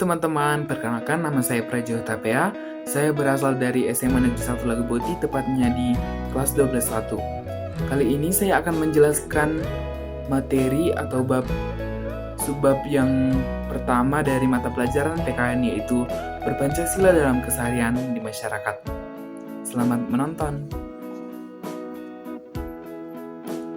teman-teman, perkenalkan nama saya Prajo Tapea. Saya berasal dari SMA Negeri 1 Laguboti, tepatnya di kelas 12.1. Kali ini saya akan menjelaskan materi atau subbab yang pertama dari mata pelajaran PKN, yaitu berpancasila dalam keseharian di masyarakat. Selamat menonton.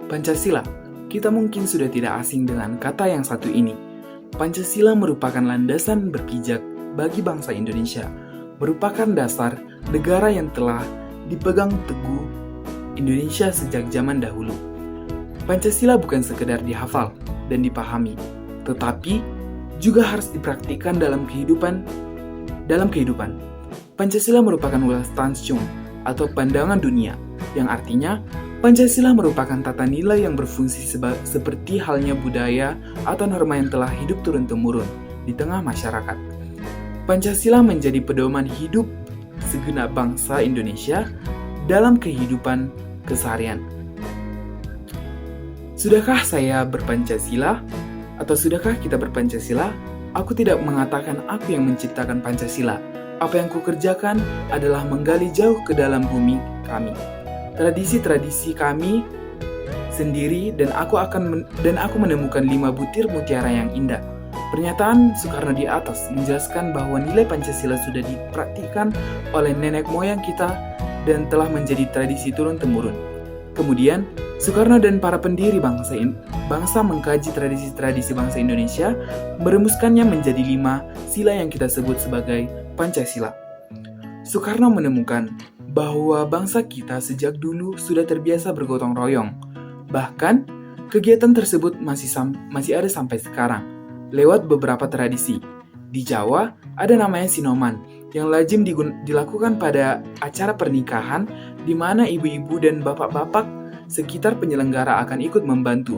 Pancasila. Kita mungkin sudah tidak asing dengan kata yang satu ini. Pancasila merupakan landasan berpijak bagi bangsa Indonesia, merupakan dasar negara yang telah dipegang teguh Indonesia sejak zaman dahulu. Pancasila bukan sekedar dihafal dan dipahami, tetapi juga harus dipraktikkan dalam kehidupan. Pancasila merupakan Weltanschauung atau pandangan dunia, yang artinya Pancasila merupakan tata nilai yang berfungsi seperti halnya budaya atau norma yang telah hidup turun-temurun di tengah masyarakat. Pancasila menjadi pedoman hidup segenap bangsa Indonesia dalam kehidupan keseharian. Sudahkah saya berpancasila? Atau sudahkah kita berpancasila? Aku tidak mengatakan aku yang menciptakan Pancasila. Apa yang kukerjakan adalah menggali jauh ke dalam bumi kami. Tradisi-tradisi kami sendiri, dan aku menemukan 5 butir mutiara yang indah. Pernyataan Soekarno di atas menjelaskan bahwa nilai Pancasila sudah dipraktikkan oleh nenek moyang kita dan telah menjadi tradisi turun-temurun. Kemudian, Soekarno dan para pendiri bangsa mengkaji tradisi-tradisi bangsa Indonesia, merumuskannya menjadi 5 sila yang kita sebut sebagai Pancasila. Soekarno menemukan bahwa bangsa kita sejak dulu sudah terbiasa bergotong royong. Bahkan, kegiatan tersebut masih ada sampai sekarang, lewat beberapa tradisi. Di Jawa, ada namanya Sinoman, yang lazim dilakukan pada acara pernikahan, di mana ibu-ibu dan bapak-bapak sekitar penyelenggara akan ikut membantu,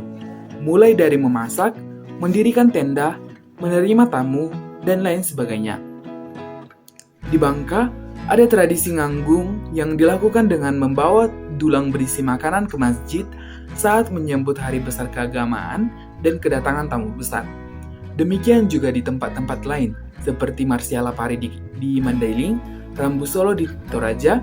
mulai dari memasak, mendirikan tenda, menerima tamu, dan lain sebagainya. Di Bangka, ada tradisi nganggung yang dilakukan dengan membawa dulang berisi makanan ke masjid saat menyambut hari besar keagamaan dan kedatangan tamu besar. Demikian juga di tempat-tempat lain, seperti Marsiala Pari di Mandailing, Rambu Solo di Toraja,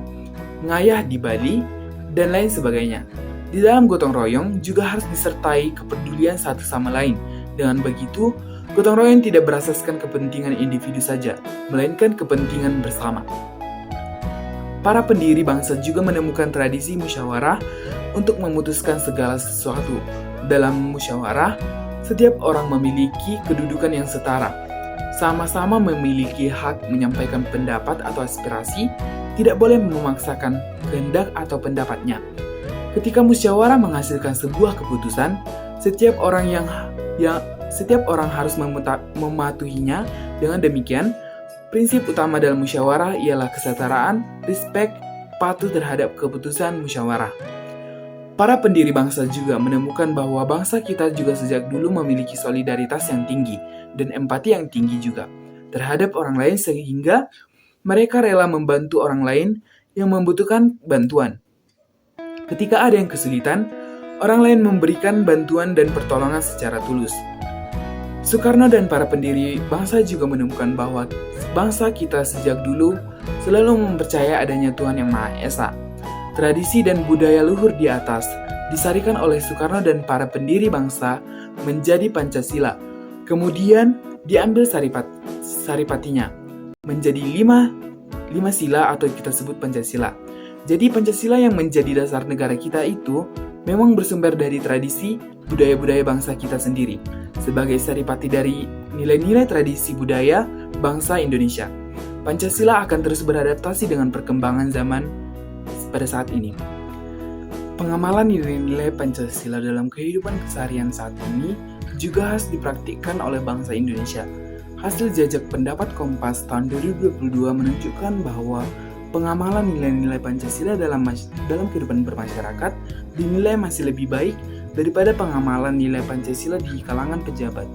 Ngayah di Bali, dan lain sebagainya. Di dalam gotong royong juga harus disertai kepedulian satu sama lain. Dengan begitu, gotong royong tidak berasaskan kepentingan individu saja, melainkan kepentingan bersama. Para pendiri bangsa juga menemukan tradisi musyawarah untuk memutuskan segala sesuatu. Dalam musyawarah, setiap orang memiliki kedudukan yang setara, sama-sama memiliki hak menyampaikan pendapat atau aspirasi, tidak boleh memaksakan kehendak atau pendapatnya. Ketika musyawarah menghasilkan sebuah keputusan, setiap orang harus mematuhinya. Dengan demikian, prinsip utama dalam musyawarah ialah kesetaraan, respek, patuh terhadap keputusan musyawarah. Para pendiri bangsa juga menemukan bahwa bangsa kita juga sejak dulu memiliki solidaritas yang tinggi dan empati yang tinggi juga terhadap orang lain, sehingga mereka rela membantu orang lain yang membutuhkan bantuan. Ketika ada yang kesulitan, orang lain memberikan bantuan dan pertolongan secara tulus. Soekarno dan para pendiri bangsa juga menemukan bahwa bangsa kita sejak dulu selalu mempercayai adanya Tuhan Yang Maha Esa. Tradisi dan budaya luhur di atas disarikan oleh Soekarno dan para pendiri bangsa menjadi Pancasila. Kemudian diambil saripatinya menjadi 5 sila atau kita sebut Pancasila. Jadi Pancasila yang menjadi dasar negara kita itu memang bersumber dari tradisi budaya-budaya bangsa kita sendiri, sebagai saripati dari nilai-nilai tradisi budaya bangsa Indonesia. Pancasila akan terus beradaptasi dengan perkembangan zaman pada saat ini. Pengamalan nilai-nilai Pancasila dalam kehidupan keseharian saat ini juga harus dipraktikkan oleh bangsa Indonesia. Hasil jajak pendapat Kompas tahun 2022 menunjukkan bahwa pengamalan nilai-nilai Pancasila dalam kehidupan bermasyarakat dinilai masih lebih baik daripada pengamalan nilai Pancasila di kalangan pejabat.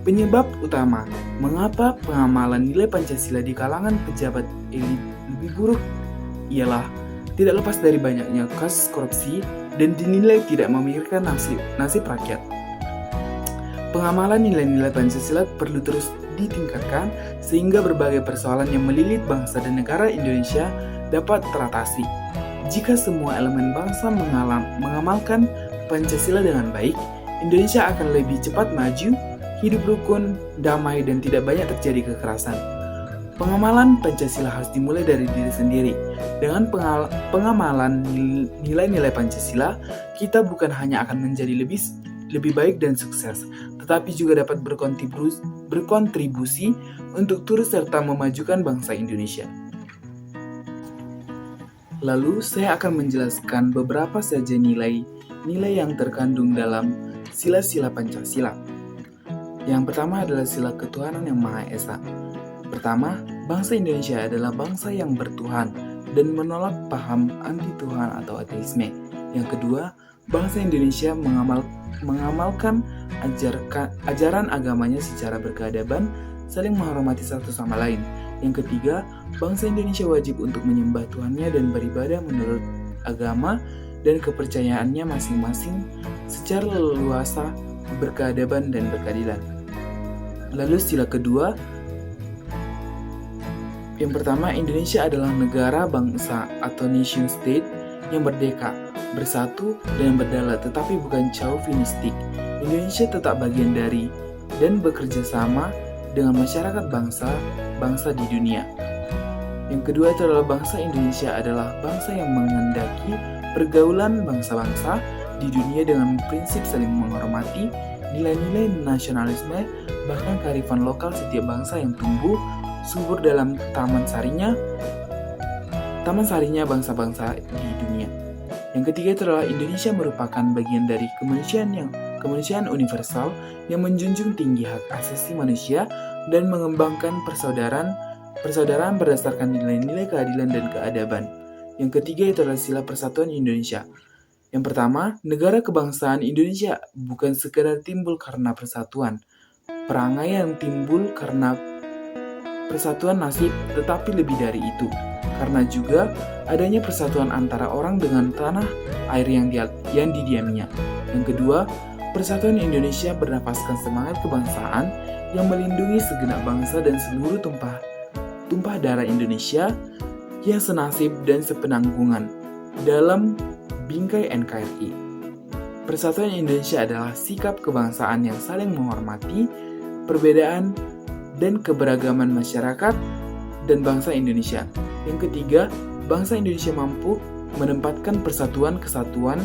Penyebab utama mengapa pengamalan nilai Pancasila di kalangan pejabat elit lebih buruk ialah tidak lepas dari banyaknya kasus korupsi dan dinilai tidak memikirkan nasib rakyat. Pengamalan nilai-nilai Pancasila perlu terus ditingkatkan sehingga berbagai persoalan yang melilit bangsa dan negara Indonesia dapat teratasi. Jika semua elemen bangsa mengamalkan Pancasila dengan baik, Indonesia akan lebih cepat maju, hidup rukun, damai, dan tidak banyak terjadi kekerasan. Pengamalan Pancasila harus dimulai dari diri sendiri. Dengan pengamalan nilai-nilai Pancasila, kita bukan hanya akan menjadi lebih baik dan sukses, tetapi juga dapat berkontribusi untuk turut serta memajukan bangsa Indonesia. Lalu, saya akan menjelaskan beberapa saja nilai yang terkandung dalam sila-sila Pancasila. Yang pertama adalah sila ketuhanan yang Maha Esa. Pertama, bangsa Indonesia adalah bangsa yang bertuhan dan menolak paham anti-Tuhan atau ateisme. Yang kedua, bangsa Indonesia mengamalkan ajaran agamanya secara berkeadaban, saling menghormati satu sama lain. Yang ketiga, bangsa Indonesia wajib untuk menyembah Tuhannya dan beribadah menurut agama dan kepercayaannya masing-masing secara leluasa, berkeadaban dan berkeadilan. Lalu sila kedua, yang pertama, Indonesia adalah negara bangsa atau nation state yang merdeka, bersatu dan berdaulat, tetapi bukan chauvinistik. Indonesia tetap bagian dari dan bekerja sama dengan masyarakat bangsa di dunia. Yang kedua itu adalah bangsa Indonesia adalah bangsa yang menghendaki pergaulan bangsa-bangsa di dunia dengan prinsip saling menghormati, nilai-nilai nasionalisme, bahkan kearifan lokal setiap bangsa yang tumbuh subur dalam taman sarinya bangsa-bangsa di dunia. Yang ketiga itu adalah Indonesia merupakan bagian dari kemanusiaan universal yang menjunjung tinggi hak asasi manusia dan mengembangkan persaudaraan berdasarkan nilai-nilai keadilan dan keadaban. Yang ketiga itu adalah sila persatuan Indonesia. Yang pertama, negara kebangsaan Indonesia bukan sekedar timbul karena persatuan, perangai yang timbul karena persatuan nasib, tetapi lebih dari itu, karena juga adanya persatuan antara orang dengan tanah air yang didiaminya. Yang kedua, persatuan Indonesia bernapaskan semangat kebangsaan yang melindungi segenap bangsa dan seluruh tumpah darah Indonesia yang senasib dan sepenanggungan dalam bingkai NKRI. Persatuan Indonesia adalah sikap kebangsaan yang saling menghormati perbedaan dan keberagaman masyarakat dan bangsa Indonesia. Yang ketiga, bangsa Indonesia mampu menempatkan persatuan, kesatuan,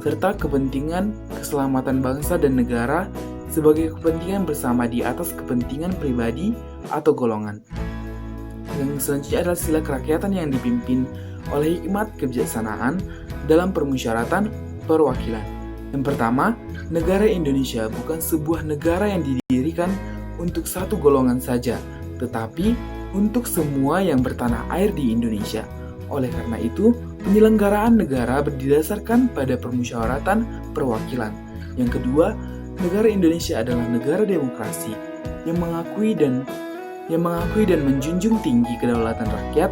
serta kepentingan keselamatan bangsa dan negara sebagai kepentingan bersama di atas kepentingan pribadi atau golongan. Yang selanjutnya adalah sila kerakyatan yang dipimpin oleh hikmat kebijaksanaan dalam permusyawaratan perwakilan. Yang pertama, negara Indonesia bukan sebuah negara yang didirikan untuk satu golongan saja, tetapi untuk semua yang bertanah air di Indonesia. Oleh karena itu, penyelenggaraan negara berdasarkan pada permusyawaratan perwakilan. Yang kedua, negara Indonesia adalah negara demokrasi yang mengakui dan menjunjung tinggi kedaulatan rakyat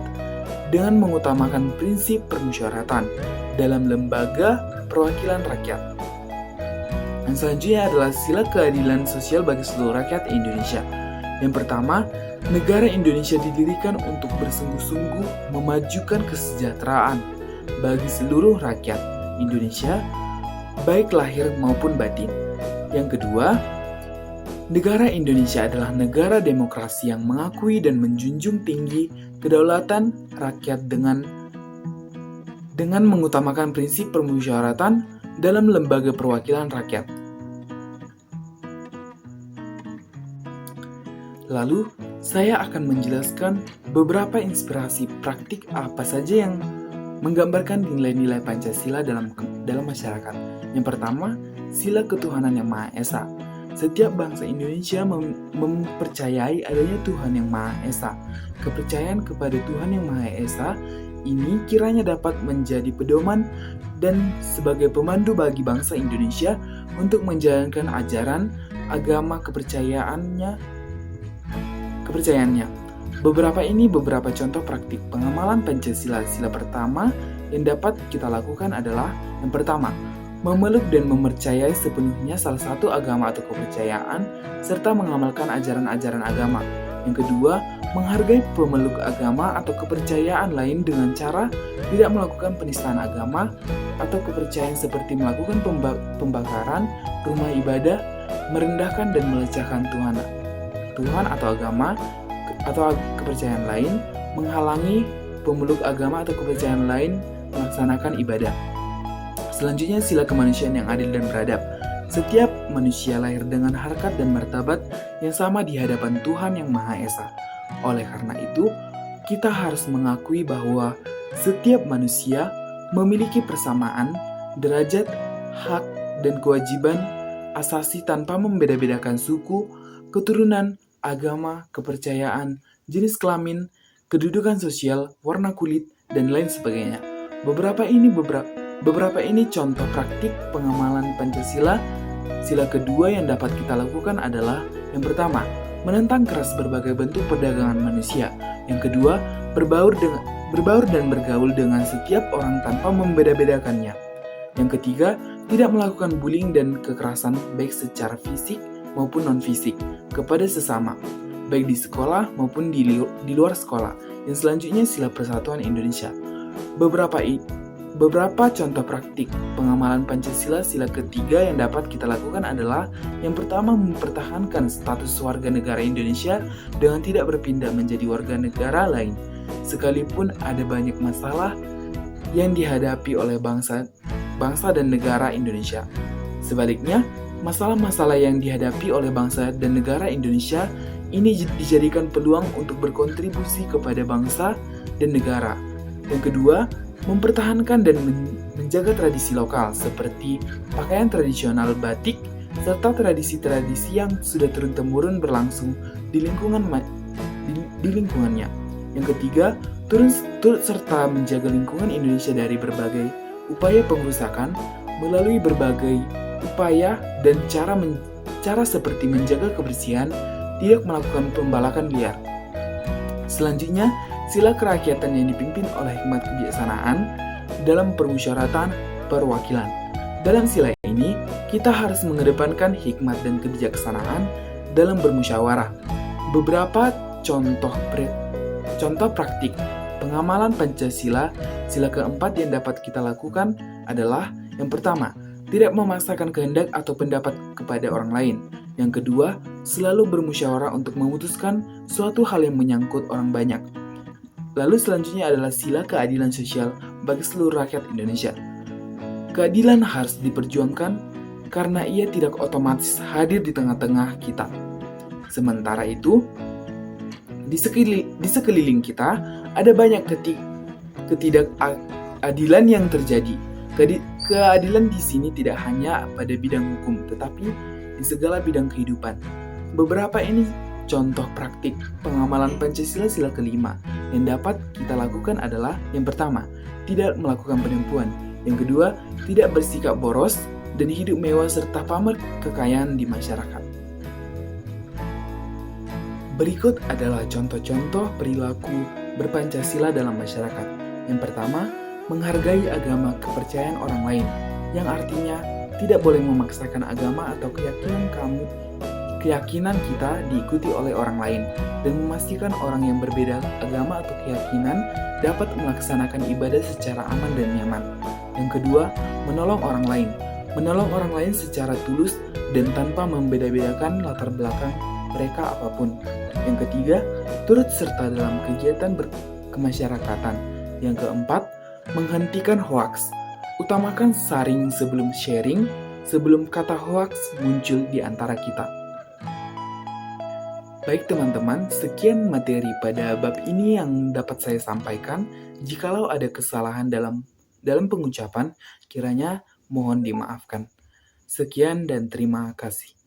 dengan mengutamakan prinsip permusyawaratan dalam lembaga perwakilan rakyat. Yang selanjutnya adalah sila keadilan sosial bagi seluruh rakyat Indonesia. Yang pertama, negara Indonesia didirikan untuk bersungguh-sungguh memajukan kesejahteraan bagi seluruh rakyat Indonesia, baik lahir maupun batin. Yang kedua, negara Indonesia adalah negara demokrasi yang mengakui dan menjunjung tinggi kedaulatan rakyat dengan mengutamakan prinsip permusyawaratan dalam lembaga perwakilan rakyat. Lalu, saya akan menjelaskan beberapa inspirasi praktik apa saja yang menggambarkan nilai-nilai Pancasila dalam masyarakat. Yang pertama, sila ketuhanan yang Maha Esa. Setiap bangsa Indonesia mempercayai adanya Tuhan yang Maha Esa. Kepercayaan kepada Tuhan yang Maha Esa ini kiranya dapat menjadi pedoman dan sebagai pemandu bagi bangsa Indonesia untuk menjalankan ajaran agama kepercayaannya. Beberapa contoh praktik pengamalan Pancasila. Sila pertama yang dapat kita lakukan adalah yang pertama, memeluk dan mempercayai sepenuhnya salah satu agama atau kepercayaan, serta mengamalkan ajaran-ajaran agama. Yang kedua, menghargai pemeluk agama atau kepercayaan lain dengan cara tidak melakukan penistaan agama atau kepercayaan seperti melakukan pembakaran rumah ibadah, merendahkan dan melecehkan Tuhan atau agama atau kepercayaan lain, menghalangi pemeluk agama atau kepercayaan lain melaksanakan ibadah. Selanjutnya, sila kemanusiaan yang adil dan beradab. Setiap manusia lahir dengan harkat dan martabat yang sama di hadapan Tuhan Yang Maha Esa. Oleh karena itu, kita harus mengakui bahwa setiap manusia memiliki persamaan, derajat, hak, dan kewajiban asasi tanpa membeda-bedakan suku, keturunan, agama, kepercayaan, jenis kelamin, kedudukan sosial, warna kulit, dan lain sebagainya. Beberapa ini contoh praktik pengamalan Pancasila. Sila kedua yang dapat kita lakukan adalah yang pertama, menentang keras berbagai bentuk perdagangan manusia. Yang kedua, berbaur dan bergaul dengan setiap orang tanpa membeda-bedakannya. Yang ketiga, tidak melakukan bullying dan kekerasan baik secara fisik maupun non-fisik kepada sesama, baik di sekolah maupun di luar sekolah. Yang selanjutnya, sila persatuan Indonesia. Beberapa contoh praktik pengamalan Pancasila sila ketiga yang dapat kita lakukan adalah yang pertama, mempertahankan status warga negara Indonesia dengan tidak berpindah menjadi warga negara lain, sekalipun ada banyak masalah yang dihadapi oleh bangsa dan negara Indonesia. Sebaliknya, masalah-masalah yang dihadapi oleh bangsa dan negara Indonesia ini dijadikan peluang untuk berkontribusi kepada bangsa dan negara. Yang kedua, mempertahankan dan menjaga tradisi lokal seperti pakaian tradisional batik serta tradisi-tradisi yang sudah turun-temurun berlangsung di lingkungannya. Yang ketiga, turut serta menjaga lingkungan Indonesia dari berbagai upaya pengrusakan melalui berbagai upaya dan cara seperti menjaga kebersihan, tidak melakukan pembalakan liar. Selanjutnya, sila kerakyatan yang dipimpin oleh hikmat kebijaksanaan dalam permusyawaratan perwakilan. Dalam sila ini, kita harus mengedepankan hikmat dan kebijaksanaan dalam bermusyawarah. Beberapa contoh praktik pengamalan Pancasila sila keempat yang dapat kita lakukan adalah yang pertama, tidak memaksakan kehendak atau pendapat kepada orang lain. Yang kedua, selalu bermusyawarah untuk memutuskan suatu hal yang menyangkut orang banyak. Lalu selanjutnya adalah sila keadilan sosial bagi seluruh rakyat Indonesia. Keadilan harus diperjuangkan karena ia tidak otomatis hadir di tengah-tengah kita. Sementara itu, di sekeliling kita ada banyak ketidakadilan yang terjadi. Keadilan di sini tidak hanya pada bidang hukum, tetapi di segala bidang kehidupan. Beberapa ini contoh praktik pengamalan Pancasila sila kelima yang dapat kita lakukan adalah yang pertama, tidak melakukan penipuan. Yang kedua, tidak bersikap boros dan hidup mewah serta pamer kekayaan di masyarakat. Berikut adalah contoh-contoh perilaku berpancasila dalam masyarakat. Yang pertama, menghargai agama kepercayaan orang lain, yang artinya tidak boleh memaksakan agama atau keyakinan kita diikuti oleh orang lain, dan memastikan orang yang berbeda agama atau keyakinan dapat melaksanakan ibadah secara aman dan nyaman. Yang kedua, menolong orang lain. Menolong orang lain secara tulus dan tanpa membeda-bedakan latar belakang mereka apapun. Yang ketiga, turut serta dalam kegiatan kemasyarakatan. Yang keempat, menghentikan hoaks. Utamakan saring sebelum sharing, sebelum kata hoaks muncul di antara kita. Baik teman-teman, sekian materi pada bab ini yang dapat saya sampaikan. Jikalau ada kesalahan dalam pengucapan, kiranya mohon dimaafkan. Sekian dan terima kasih.